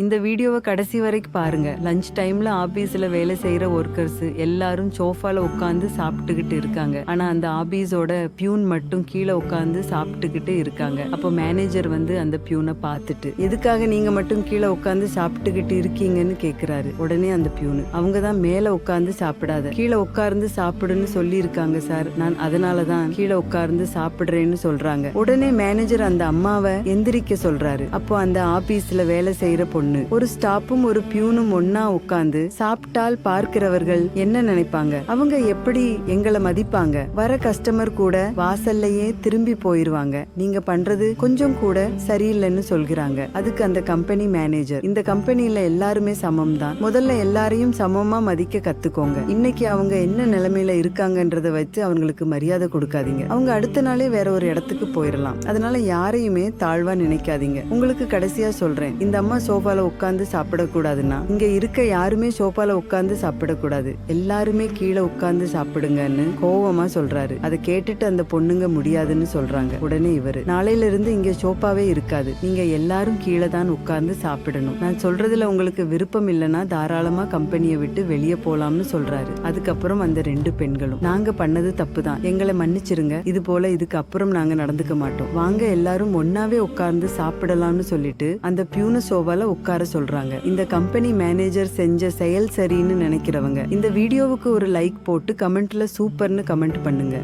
இந்த வீடியோவை கடைசி வரைக்கும் பாருங்க. லஞ்ச் டைம்ல ஆபீஸ்ல வேலை செய்யற ஒர்க்கர்ஸ் எல்லாரும் சோஃபால உட்காந்து சாப்பிட்டுக்கிட்டு இருக்காங்க. ஆனா அந்த ஆபீஸோட பியூன் மட்டும் கீழே உட்காந்து சாப்பிட்டுக்கிட்டு இருக்காங்க. அப்போ மேனேஜர் வந்து அந்த பியூனை பார்த்துட்டு, எதுக்காக நீங்க மட்டும் கீழே உட்காந்து சாப்பிட்டுக்கிட்டு இருக்கீங்கன்னு கேக்குறாரு. உடனே அந்த பியூனு, அவங்க தான் மேல உட்காந்து சாப்பிடாத, கீழே உட்கார்ந்து சாப்பிடுன்னு சொல்லி இருக்காங்க சார், நான் அதனாலதான் கீழே உட்கார்ந்து சாப்பிடுறேன்னு சொல்றாங்க. உடனே மேனேஜர் அந்த அம்மாவை எந்திரிக்க சொல்றாரு. அப்போ அந்த ஆபீஸ்ல வேலை செய்யற பொண்ணு, ஒரு ஸ்டாப்பும் ஒரு பியூனும் ஒன்னா உட்கார்ந்து சாப்பிட்டால் பார்க்கிறவர்கள் என்ன நினைப்பாங்க, அவங்க எப்படி எங்களை மதிப்பாங்க, வர கஸ்டமர் கூட வாசல்லையே திரும்பி போயிருவாங்க, நீங்க பண்றது கொஞ்சம் கூட சரியில்லைன்னு சொல்கிறாங்க. அதுக்கு அந்த கம்பெனி மேனேஜர், இந்த கம்பெனில எல்லாருமே சமம் தான், முதல்ல எல்லாரையும் சமமா மதிக்க கத்துக்கோங்க, இன்னைக்கு அவங்க என்ன நிலைமையில இருக்காங்கன்றத வச்சு அவங்களுக்கு மரியாதை கொடுக்காதீங்க, அவங்க அடுத்த நாளே வேற ஒரு இடத்துக்கு போயிடலாம், அதனால யாரையுமே தாழ்வா நினைக்காதீங்க. உங்களுக்கு கடைசியா சொல்றேன், இந்த அம்மா சோஃபால உட்கார்ந்து சாப்பிடக்கூடாதுன்னா இங்க இருக்க யாருமே சோஃபால உட்கார்ந்து சாப்பிடக்கூடாது, எல்லாருமே கீழே உட்கார்ந்து சாப்பிடுங்கன்னு கோவமா சொல்றாரு. அதை கேட்டுட்டு அந்த பொண்ணுங்க முடியாதுன்னு சொல்றாங்க. உடனே இவரு, நாளையில இருந்து இங்க சோஃபாவே இருக்காது, நீங்க எல்லாரும் கீழே தான் உட்கார்ந்து சாப்பிடணும், நான் சொல்றதுல உங்களுக்கு விருப்பம் இல்லைன்னா தாராளமா கம்பெனியை விட்டு வெளியே போலாம்னு சொல்றாரு. அதுக்கப்புறம் அந்த 2 பெண்களும், நாங்க பண்ணது தப்பு தான், எங்களை மன்னிச்சிருங்க, இது போல இதுக்கு அப்புறம் நாங்க நடந்துக்க மாட்டோம், வாங்க எல்லாரும் ஒன்னாவே உட்கார்ந்து சாப்பிடலாம்னு சொல்லிட்டு அந்த பியூன சோஃபால உட்கார சொல்றாங்க. இந்த கம்பெனி மேனேஜர் செஞ்ச செயல் சரின்னு நினைக்கிறவங்க இந்த வீடியோவுக்கு ஒரு லைக் போட்டு கமெண்ட்ல சூப்பர்னு கமெண்ட் பண்ணுங்க.